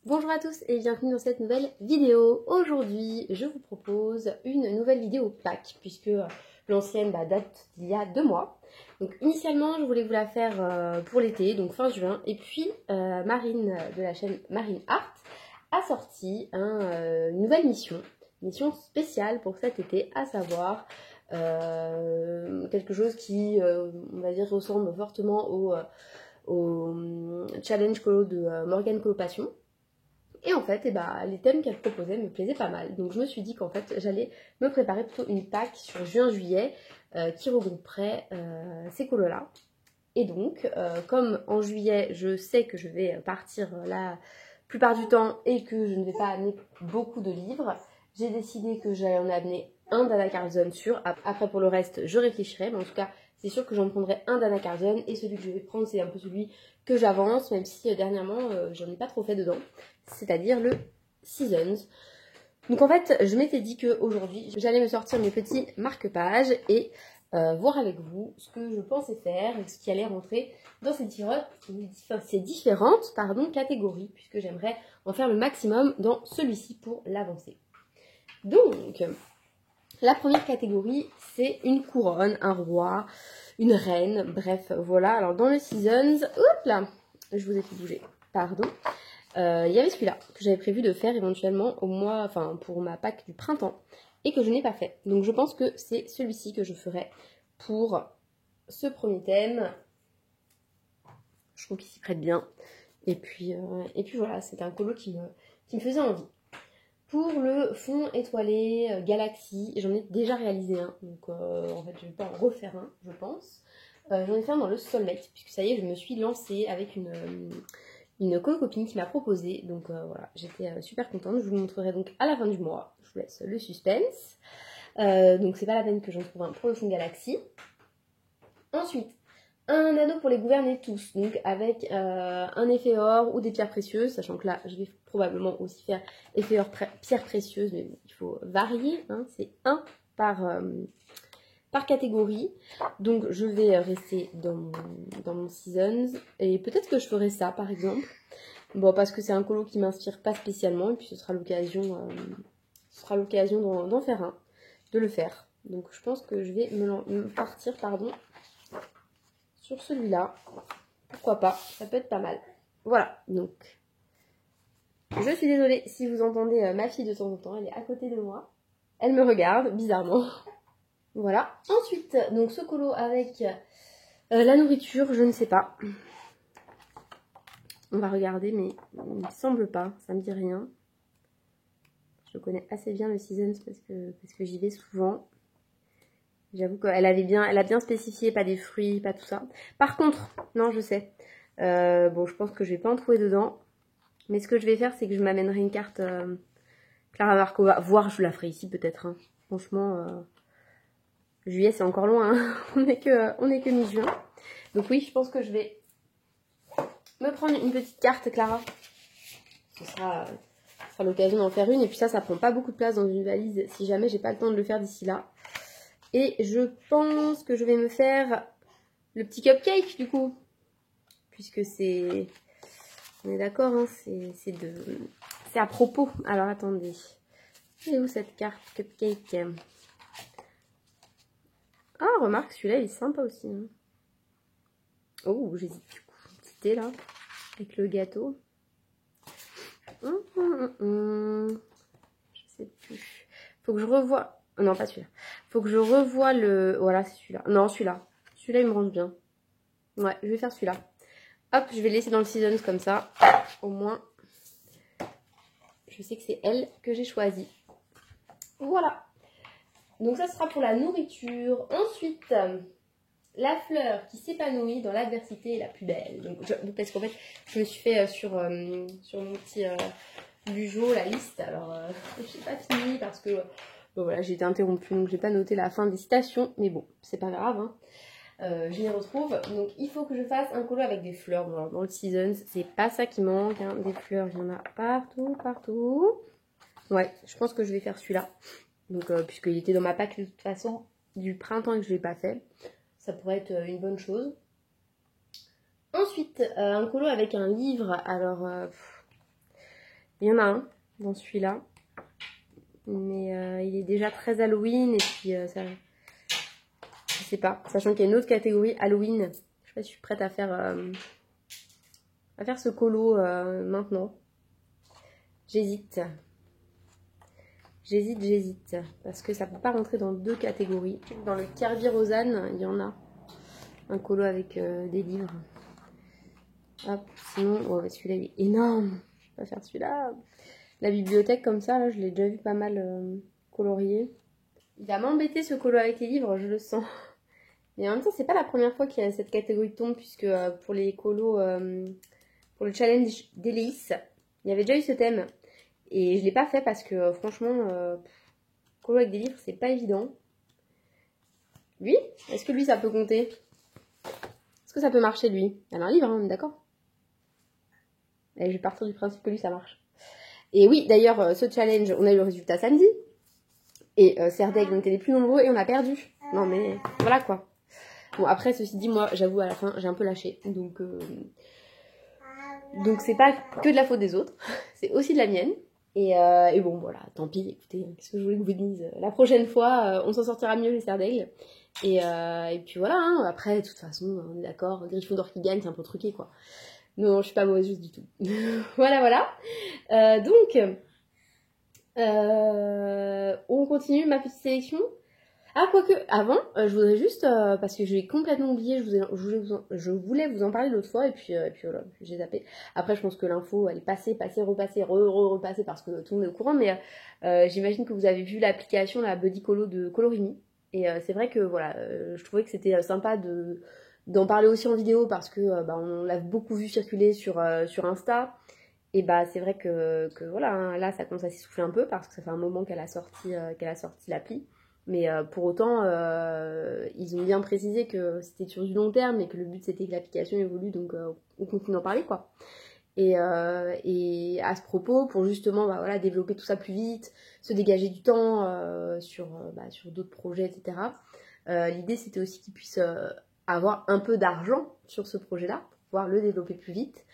Bonjour à tous et bienvenue dans cette nouvelle vidéo. Aujourd'hui, je vous propose une nouvelle vidéo Pâques puisque l'ancienne date d'il y a 2 mois. Donc initialement, je voulais vous la faire pour l'été, donc fin juin. Et puis Marine de la chaîne Marine Art a sorti une nouvelle mission spéciale pour cet été, à savoir quelque chose qui, on va dire, ressemble fortement au challenge colo de Morgane Colopassion. Et en fait, les thèmes qu'elle proposait me plaisaient pas mal. Donc je me suis dit qu'en fait, j'allais me préparer plutôt une Pâques sur juin-juillet qui regrouperait ces colos-là. Et donc, comme en juillet, je sais que je vais partir la plupart du temps et que je ne vais pas amener beaucoup de livres, j'ai décidé que j'allais en amener un d'Anna Carlson sûr. Après, pour le reste, je réfléchirai. Mais en tout cas, c'est sûr que j'en prendrai un d'Anna Carlson. Et celui que je vais prendre, c'est un peu celui que j'avance, même si dernièrement, j'en ai pas trop fait dedans. C'est-à-dire le Seasons. Donc en fait, je m'étais dit qu'aujourd'hui, j'allais me sortir mes petits marque-pages et voir avec vous ce que je pensais faire et ce qui allait rentrer dans ces différentes catégories, puisque j'aimerais en faire le maximum dans celui-ci pour l'avancer. Donc, la première catégorie, c'est une couronne, un roi, une reine, bref, voilà. Alors dans le Seasons, hop là, je vous ai fait bouger, pardon. Il y avait celui-là que j'avais prévu de faire éventuellement pour ma Pâques du printemps et que je n'ai pas fait. Donc je pense que c'est celui-ci que je ferai pour ce premier thème. Je trouve qu'il s'y prête bien. Et puis voilà, c'était un colo qui me faisait envie. Pour le fond étoilé Galaxy, j'en ai déjà réalisé un. Donc en fait, je vais pas en refaire un, je pense. J'en ai fait un dans le Soulmate, puisque ça y est, je me suis lancée avec une copine qui m'a proposé. Donc voilà, j'étais super contente. Je vous le montrerai donc à la fin du mois. Je vous laisse le suspense. Donc c'est pas la peine que j'en trouve un pour le fond Galaxy. Ensuite, un anneau pour les gouverner tous, donc avec un effet or ou des pierres précieuses, sachant que là, je vais probablement aussi faire effet or pierres précieuses, mais il faut varier, hein, c'est un par catégorie. Donc je vais rester dans mon Seasons, et peut-être que je ferai ça par exemple, bon, parce que c'est un colo qui m'inspire pas spécialement, et puis ce sera l'occasion d'en faire un, de le faire. Donc je pense que je vais me partir, sur celui-là. Pourquoi pas, ça peut être pas mal. Voilà, donc je suis désolée si vous entendez ma fille de temps en temps, elle est à côté de moi. Elle me regarde, bizarrement. Voilà. Ensuite, donc ce colo avec la nourriture, je ne sais pas. On va regarder, mais il me semble pas, ça me dit rien. Je connais assez bien le Seasons parce que j'y vais souvent. J'avoue qu'elle a bien spécifié, pas des fruits, pas tout ça. Par contre, non, je sais. Bon, je pense que je vais pas en trouver dedans. Mais ce que je vais faire, c'est que je m'amènerai une carte Clara Markova. Voire je la ferai ici peut-être. Hein. Franchement, juillet c'est encore loin. Hein. on est que mi-juin. Donc oui, je pense que je vais me prendre une petite carte Clara. Ce sera l'occasion d'en faire une. Et puis ça prend pas beaucoup de place dans une valise si jamais j'ai pas le temps de le faire d'ici là. Et je pense que je vais me faire le petit cupcake du coup. Puisque c'est... On est d'accord, hein, c'est à propos. Alors attendez. C'est où cette carte cupcake? Ah, remarque, celui-là il est sympa aussi. Hein. Oh, j'hésite du coup. Un petit thé là. Avec le gâteau. Je sais plus. Faut que je revoie. Non, pas celui-là. Faut que je revoie le. Voilà, c'est celui-là. Non, celui-là. Celui-là il me range bien. Ouais, je vais faire celui-là. Hop, je vais le laisser dans le Seasons comme ça. Au moins, je sais que c'est elle que j'ai choisie. Voilà. Donc ça sera pour la nourriture. Ensuite, la fleur qui s'épanouit dans l'adversité est la plus belle. Donc, parce qu'en fait, je me suis fait sur mon petit bugeot la liste. Alors, je n'ai pas fini parce que voilà, j'ai été interrompue. Donc, j'ai pas noté la fin des citations. Mais bon, c'est pas grave. Hein. Je les retrouve. Donc il faut que je fasse un colo avec des fleurs. Bon, dans le Seasons, c'est pas ça qui manque. Hein. Des fleurs, il y en a partout. Ouais, je pense que je vais faire celui-là. Donc puisqu'il était dans ma Pâques de toute façon du printemps et que je l'ai pas fait, ça pourrait être une bonne chose. Ensuite, un colo avec un livre. Alors Il y en a un dans celui-là. Mais il est déjà très Halloween et puis ça... Je sais pas. Sachant qu'il y a une autre catégorie Halloween. Je sais pas si je suis prête à faire ce colo maintenant. J'hésite. J'hésite. Parce que ça peut pas rentrer dans 2 catégories. Dans le Kerby Rosanne, il y en a. Un colo avec des livres. Hop, sinon, oh, celui-là il est énorme. Je vais pas faire celui-là. La bibliothèque comme ça, là, je l'ai déjà vu pas mal colorié. Il va m'embêter ce colo avec les livres, je le sens. Mais en même temps, c'est pas la première fois qu'il y a cette catégorie de tombe, puisque pour les colos, pour le challenge d'Hélice, il y avait déjà eu ce thème. Et je l'ai pas fait parce que franchement, colo avec des livres, c'est pas évident. Lui, est-ce que lui ça peut compter? Est-ce que ça peut marcher lui? Il y a un livre, hein, on est d'accord? Et je vais partir du principe que lui ça marche. Et oui, d'ailleurs, ce challenge, on a eu le résultat samedi. Et Serdaigle, on était les plus nombreux et on a perdu. Non mais voilà quoi. Bon après, ceci dit, moi j'avoue à la fin, j'ai un peu lâché. Donc c'est pas que de la faute des autres, c'est aussi de la mienne. Et bon voilà, tant pis, écoutez, qu'est-ce que je voulais que vous dise. La prochaine fois, on s'en sortira mieux les Serdaigle. Et puis voilà, hein, après, de toute façon, on est d'accord, Gryffondor qui gagne, c'est un peu truqué quoi. Non, je suis pas mauvaise juste du tout. Voilà. Donc, on continue ma petite sélection. Ah, quoique, avant, je voudrais juste, parce que j'ai complètement oublié, je voulais vous en parler l'autre fois, et puis voilà, j'ai zappé. Après, je pense que l'info, elle est passée, repassée, repassée, parce que tout le monde est au courant, mais j'imagine que vous avez vu l'application, la Buddy Colo de Colorini. Et c'est vrai que, voilà, je trouvais que c'était sympa d'en parler aussi en vidéo, parce que on l'a beaucoup vu circuler sur Insta. Et c'est vrai que voilà, hein, là, ça commence à s'essouffler un peu, parce que ça fait un moment qu'elle a sorti l'appli. Mais pour autant, ils ont bien précisé que c'était sur du long terme et que le but c'était que l'application évolue, donc on continue d'en parler quoi. Et à ce propos, pour justement voilà, développer tout ça plus vite, se dégager du temps sur d'autres projets, etc. L'idée c'était aussi qu'ils puissent avoir un peu d'argent sur ce projet-là, pour pouvoir le développer plus vite.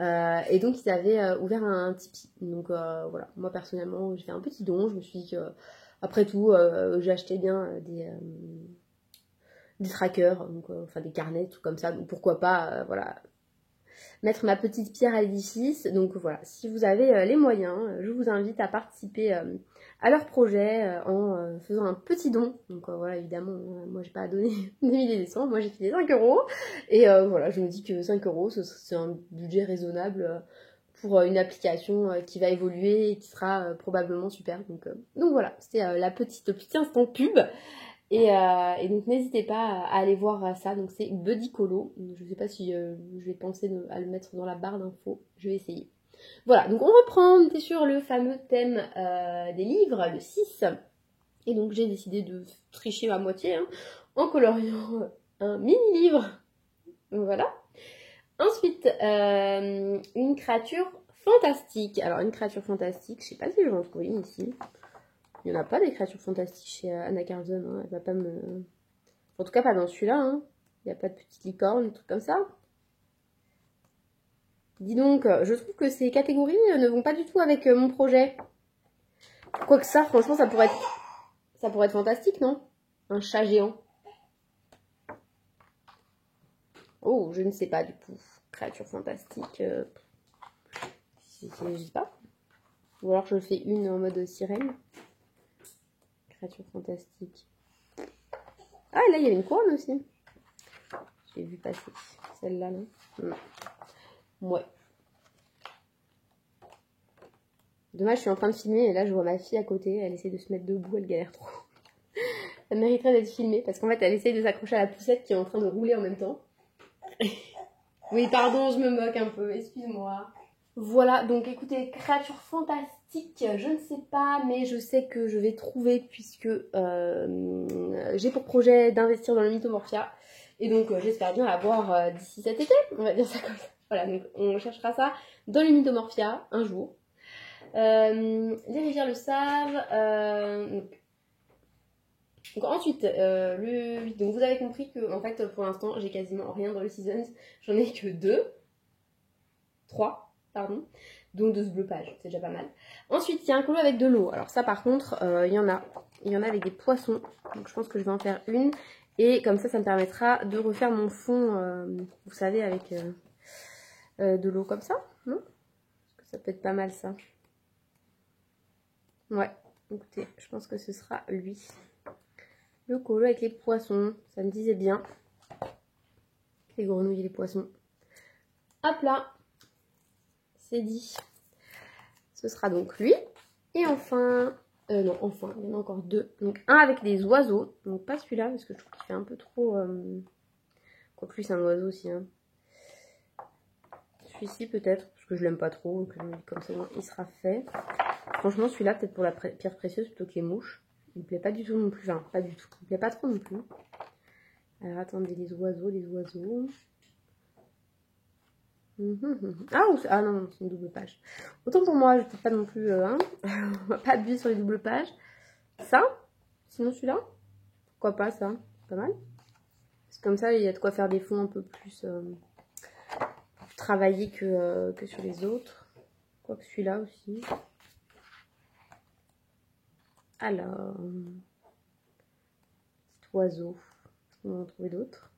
Et donc ils avaient ouvert un Tipeee. Donc voilà, moi personnellement j'ai fait un petit don, je me suis dit que après tout, j'ai acheté bien des trackers, donc, enfin des carnets, tout comme ça, donc pourquoi pas, voilà, mettre ma petite pierre à l'édifice. Donc voilà, si vous avez les moyens, je vous invite à participer à leur projet en faisant un petit don. Donc voilà, évidemment, moi j'ai pas à donner des milliers des cents, moi j'ai filé 5 €. Et voilà, je me dis que 5 €, c'est un budget raisonnable pour une application qui va évoluer et qui sera probablement super. Donc voilà, c'était le petit instant pub. Et donc n'hésitez pas à aller voir ça. Donc c'est Buddy Colo. Je sais pas si je vais penser à le mettre dans la barre d'infos. Je vais essayer. Voilà, donc on reprend. On était sur le fameux thème des livres, le 6. Et donc j'ai décidé de tricher à moitié en coloriant un mini-livre. Donc voilà. Ensuite, une créature fantastique. Alors, une créature fantastique, je sais pas si je vais en trouver une ici. Il n'y en a pas des créatures fantastiques chez Anna Carlson. Hein. Elle va pas me... En tout cas, pas dans celui-là. Hein. Il n'y a pas de petite licorne, des trucs comme ça. Dis donc, je trouve que ces catégories ne vont pas du tout avec mon projet. Quoique ça, franchement, ça pourrait être fantastique, non? Un chat géant. Oh, je ne sais pas du coup. Créature fantastique. Je sais pas. Ou alors je fais une en mode sirène. Créature fantastique. Ah, là, il y avait une couronne aussi. J'ai vu passer celle-là, non? Ouais. Dommage, je suis en train de filmer et là, je vois ma fille à côté. Elle essaie de se mettre debout, elle galère trop. Ça mériterait d'être filmée parce qu'en fait, elle essaie de s'accrocher à la poussette qui est en train de rouler en même temps. Oui, pardon, je me moque un peu, excuse-moi. Voilà, donc écoutez, créature fantastique, je ne sais pas, mais je sais que je vais trouver puisque j'ai pour projet d'investir dans le Mythomorphia. Et donc j'espère bien l'avoir d'ici cet été, on va dire ça comme ça. Voilà, donc on cherchera ça dans le Mythomorphia un jour. Les rivières le savent. Donc ensuite, le 8. Donc vous avez compris que en fait pour l'instant j'ai quasiment rien dans le Seasons. J'en ai que 3, pardon. donc de ce bleu page, c'est déjà pas mal. Ensuite, il y a un colo avec de l'eau. Alors ça par contre, il y en a avec des poissons, donc je pense que je vais en faire une. Et comme ça me permettra de refaire mon fond, vous savez, avec de l'eau comme ça, non? Parce que ça peut être pas mal ça. Ouais, écoutez, je pense que ce sera lui. Le colo avec les poissons, ça me disait bien. Les grenouilles et les poissons. Hop là, c'est dit. Ce sera donc lui. Et enfin, non, enfin, il y en a encore deux. Donc un avec des oiseaux. Donc pas celui-là, parce que je trouve qu'il fait un peu trop... Quoique lui, c'est un oiseau aussi. Hein. Celui-ci peut-être, parce que je l'aime pas trop. Donc comme ça, il sera fait. Franchement, celui-là, peut-être pour la pierre précieuse plutôt que les mouches. Il me plaît pas du tout non plus. Enfin, pas du tout. Il me plaît pas trop non plus. Alors attendez, les oiseaux, les oiseaux. Ah non, c'est une double page. Autant pour moi, je ne peux pas non plus, hein, on va pas abuser sur les doubles pages. Ça, sinon celui-là, pourquoi pas ça, pas mal. C'est comme ça, il y a de quoi faire des fonds un peu plus travaillés que sur les autres. Quoique celui-là aussi. Alors, petit oiseau, on va en trouver d'autres.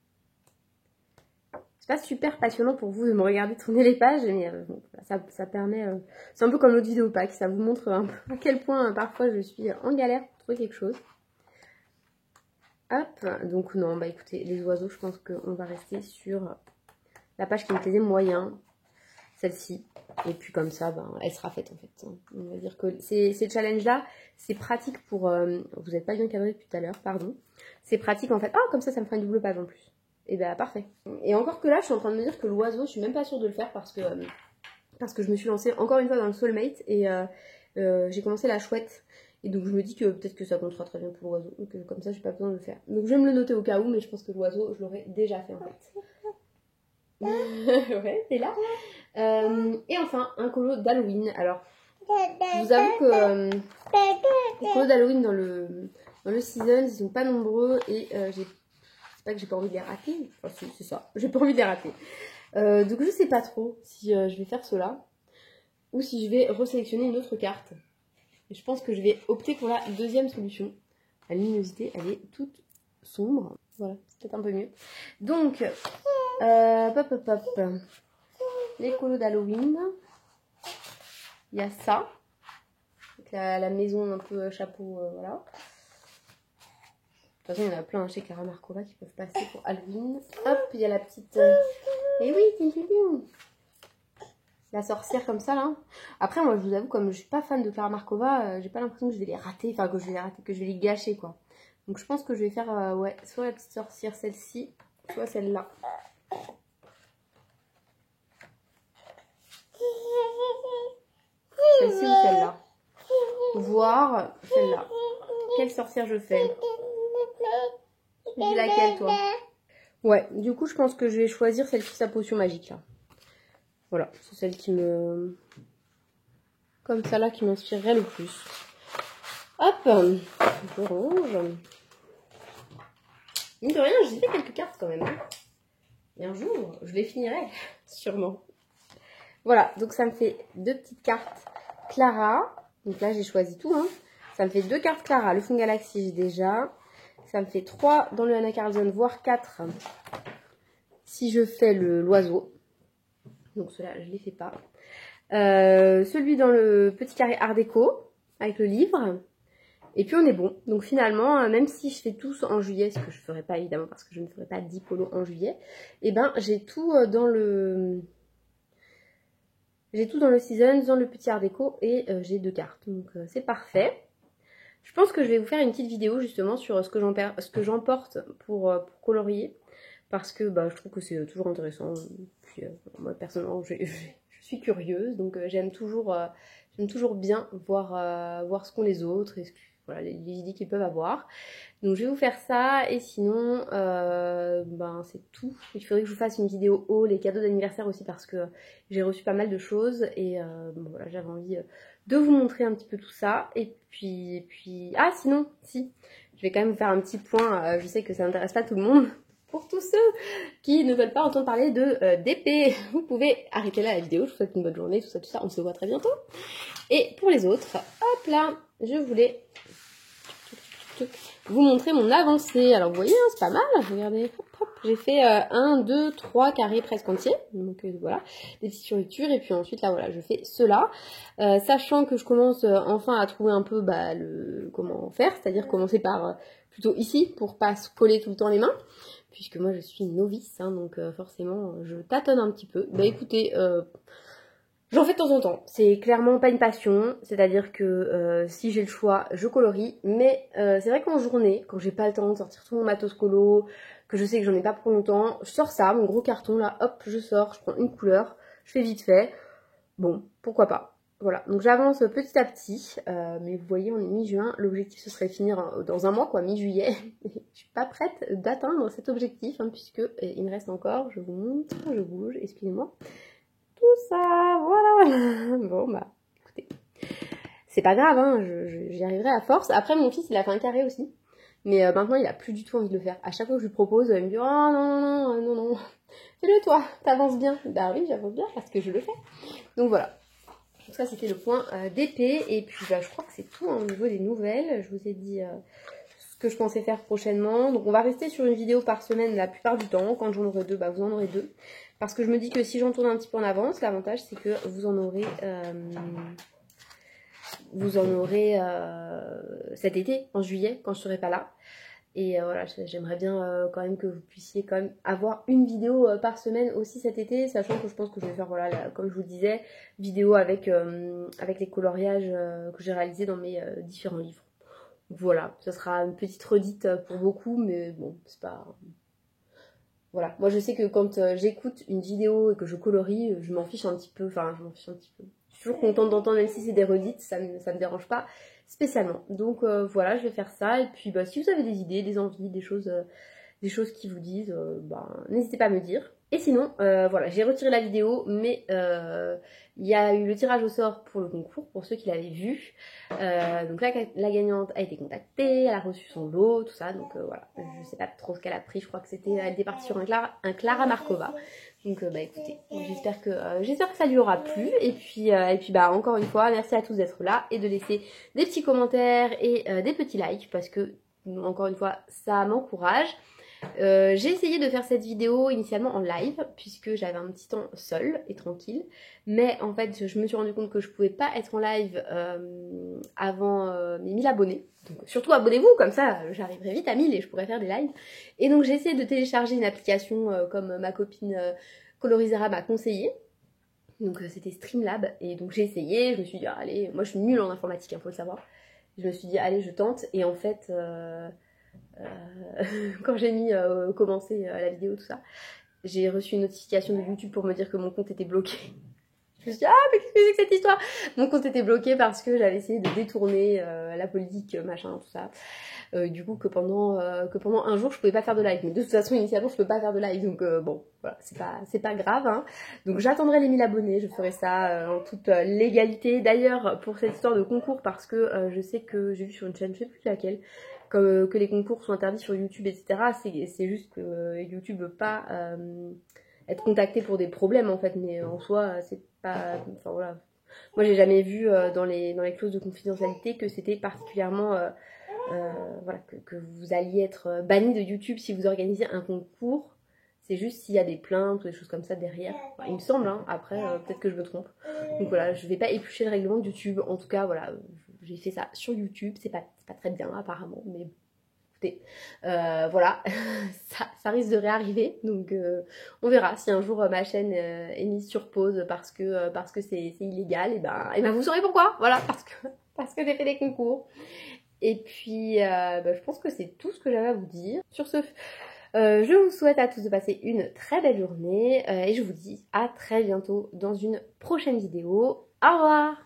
C'est pas super passionnant pour vous de me regarder tourner les pages, mais bon, ça permet... c'est un peu comme l'autre vidéo pack, ça vous montre un peu à quel point parfois je suis en galère pour trouver quelque chose. Hop, donc non, bah écoutez, les oiseaux, je pense qu'on va rester sur la page qui me plaisait moyen, celle-ci. Et puis comme ça, ben, elle sera faite en fait. On va dire que ces challenges-là, c'est pratique pour... vous n'êtes pas bien cadré depuis tout à l'heure, pardon. C'est pratique en fait. Ah, comme ça me fera une double page en plus. Et bah parfait. Et encore que là, je suis en train de me dire que l'oiseau, je suis même pas sûre de le faire parce que je me suis lancée encore une fois dans le soulmate et j'ai commencé la chouette. Et donc je me dis que peut-être que ça comptera très bien pour l'oiseau. Donc comme ça, j'ai pas besoin de le faire. Donc je vais me le noter au cas où, mais je pense que l'oiseau, je l'aurais déjà fait en fait. Ouais, c'est là. Et enfin, un colo d'Halloween. Alors, je vous avoue que les colos d'Halloween dans le season, ils sont pas nombreux et c'est pas que j'ai pas envie de les rater. Enfin, c'est ça, j'ai pas envie de les rater. Donc je sais pas trop si je vais faire cela ou si je vais resélectionner une autre carte. Et je pense que je vais opter pour la deuxième solution. La luminosité, elle est toute sombre. Voilà, c'est peut-être un peu mieux. Donc, les colos d'Halloween. Il y a ça. Donc la maison un peu chapeau, voilà. De toute façon, il y en a plein chez Clara Markova qui peuvent passer pour Halloween. Hop, il y a la petite... Eh oui, Tintin, la sorcière comme ça, là. Après, moi, je vous avoue, comme je suis pas fan de Clara Markova, j'ai pas l'impression que je vais les rater. Enfin, que je vais les rater, que je vais les gâcher, quoi. Donc, je pense que je vais faire, ouais, soit la petite sorcière, celle-ci, soit celle-là. Celle-ci ou celle-là. Voir celle-là. Quelle sorcière je fais? Tu dis laquelle, toi? Ouais, du coup, je pense que je vais choisir celle qui sa potion magique, là. Voilà, c'est celle qui me... Comme ça, là, qui m'inspirerait le plus. Hop, je range. Mine de rien, j'ai fait quelques cartes, quand même. Hein. Et un jour, je les finirai, sûrement. Voilà, donc ça me fait 2 petites cartes Clara. Donc là, j'ai choisi tout, hein. Ça me fait 2 cartes Clara. Le Fond Galaxy, j'ai déjà... Ça me fait 3 dans le Anna Carlson, voire 4 si je fais l'oiseau. Donc cela, je ne les fais pas. Celui dans le petit carré art déco, avec le livre. Et puis on est bon. Donc finalement, même si je fais tous en juillet, ce que je ne ferai pas évidemment parce que je ne ferai pas 10 polos en juillet, et ben j'ai tout dans le... J'ai tout dans le season, dans le petit art déco et j'ai 2 cartes. Donc c'est parfait. Je pense que je vais vous faire une petite vidéo justement sur ce que j'emporte pour colorier. Parce que bah, je trouve que c'est toujours intéressant. Puis moi personnellement je suis curieuse. Donc j'aime toujours bien voir ce qu'ont les autres et voilà, les idées qu'ils peuvent avoir. Donc je vais vous faire ça. Et sinon ben, c'est tout. Il faudrait que je vous fasse une vidéo haul et cadeaux d'anniversaire aussi. Parce que j'ai reçu pas mal de choses. Et bon, voilà, j'avais envie... de vous montrer un petit peu tout ça. Et puis... Ah sinon, si, je vais quand même vous faire un petit point. Je sais que ça n'intéresse pas tout le monde. pour tous ceux qui ne veulent pas entendre parler de d'épée, vous pouvez arrêter là la vidéo. Je vous souhaite une bonne journée, tout ça, on se voit très bientôt. Et pour les autres, hop là, je voulais vous montrer mon avancée. Alors vous voyez, hein, c'est pas mal, regardez, hop, hop. J'ai fait 1, 2, 3 carrés presque entiers, donc voilà, des petites fioritures, et puis ensuite là voilà, je fais cela, sachant que je commence enfin à trouver un peu comment faire, c'est-à-dire commencer par plutôt ici, pour pas se coller tout le temps les mains, puisque moi je suis novice, hein, donc forcément je tâtonne un petit peu. Bah écoutez, j'en fais de temps en temps, c'est clairement pas une passion, c'est-à-dire que si j'ai le choix, je colorie, mais c'est vrai qu'en journée, quand j'ai pas le temps de sortir tout mon matos colo, que je sais que j'en ai pas pour longtemps, je sors ça, mon gros carton là, hop, je sors, je prends une couleur, je fais vite fait, bon, pourquoi pas. Voilà, donc j'avance petit à petit, mais vous voyez, on est mi-juin, l'objectif ce serait finir dans un mois, quoi, mi-juillet. Je suis pas prête d'atteindre cet objectif, hein, puisque il me reste encore, je vous montre, je bouge, excusez-moi, tout ça, voilà. Bon bah, écoutez, c'est pas grave, hein, j'y arriverai à force. Après, mon fils, il a fait un carré aussi, mais maintenant, il a plus du tout envie de le faire. À chaque fois que je lui propose, il me dit « Oh non, non, non, non, non, fais-le toi, t'avances bien. » Bah oui, j'avance bien parce que je le fais. Donc voilà. Donc ça, c'était le point d'épée. Et puis, bah, je crois que c'est tout au niveau des nouvelles. Je vous ai dit ce que je pensais faire prochainement. Donc, on va rester sur une vidéo par semaine la plupart du temps. Quand j'en aurai deux, bah, vous en aurez deux. Parce que je me dis que si j'en tourne un petit peu en avance, l'avantage, c'est que vous en aurez cet été, en juillet, quand je serai pas là. Et voilà, j'aimerais bien quand même que vous puissiez quand même avoir une vidéo par semaine aussi cet été, sachant que je pense que je vais faire, voilà, comme je vous disais, vidéo avec les coloriages que j'ai réalisés dans mes différents livres. Voilà, ça sera une petite redite pour beaucoup, mais bon, c'est pas... Voilà, moi je sais que quand j'écoute une vidéo et que je colorie, je m'en fiche un petit peu, enfin je m'en fiche un petit peu. Je suis toujours contente d'entendre, même si c'est des redites, ça me dérange pas spécialement. Donc voilà, je vais faire ça, et puis bah, si vous avez des idées, des envies, des choses qui vous disent, bah, n'hésitez pas à me dire. Et sinon, voilà, j'ai retiré la vidéo, mais il y a eu le tirage au sort pour le concours, pour ceux qui l'avaient vu. Donc la gagnante a été contactée, elle a reçu son lot, tout ça. Donc voilà, je sais pas trop ce qu'elle a pris, je crois que elle était partie sur un Clara Markova. Donc bah écoutez, j'espère que ça lui aura plu. Et puis bah encore une fois, merci à tous d'être là et de laisser des petits commentaires et des petits likes, parce que encore une fois, ça m'encourage. J'ai essayé de faire cette vidéo initialement en live, puisque j'avais un petit temps seule et tranquille, mais en fait je me suis rendu compte que je pouvais pas être en live avant mes 1000 abonnés. Donc surtout abonnez-vous, comme ça j'arriverai vite à 1000 et je pourrai faire des lives. Et donc j'ai essayé de télécharger une application comme ma copine Colorisera m'a conseillé. Donc c'était Streamlab, et donc j'ai essayé, je me suis dit allez, moi je suis nulle en informatique, hein, faut le savoir. Je me suis dit allez, je tente, et en fait quand j'ai mis commencer la vidéo, tout ça, j'ai reçu une notification de YouTube pour me dire que mon compte était bloqué. Je me suis dit, ah, mais qu'est-ce que c'est que cette histoire? Mon compte était bloqué parce que j'avais essayé de détourner la politique, machin, tout ça. Du coup, que pendant un jour, je pouvais pas faire de live. Mais de toute façon, initialement, je peux pas faire de live. Donc, bon, voilà, c'est pas grave, hein. Donc, j'attendrai les 1000 abonnés. Je ferai ça en toute légalité. D'ailleurs, pour cette histoire de concours, parce que je sais que j'ai vu sur une chaîne, je sais plus laquelle, que les concours sont interdits sur YouTube, etc. C'est juste que YouTube veut pas être contacté pour des problèmes, en fait. Mais en soi, c'est pas... Enfin, voilà. Moi, j'ai jamais vu dans les clauses de confidentialité que c'était particulièrement... voilà, que vous alliez être banni de YouTube si vous organisez un concours. C'est juste s'il y a des plaintes ou des choses comme ça derrière. Enfin, il me semble, hein. Après, peut-être que je me trompe. Donc voilà, je vais pas éplucher le règlement de YouTube. En tout cas, voilà, j'ai fait ça sur YouTube. C'est pas très bien, apparemment, mais écoutez, voilà, ça risque de réarriver. Donc on verra si un jour ma chaîne est mise sur pause parce que c'est illégal. Et ben vous saurez pourquoi. Voilà, parce que j'ai fait des concours. Et puis, je pense que c'est tout ce que j'avais à vous dire. Sur ce, je vous souhaite à tous de passer une très belle journée et je vous dis à très bientôt dans une prochaine vidéo. Au revoir!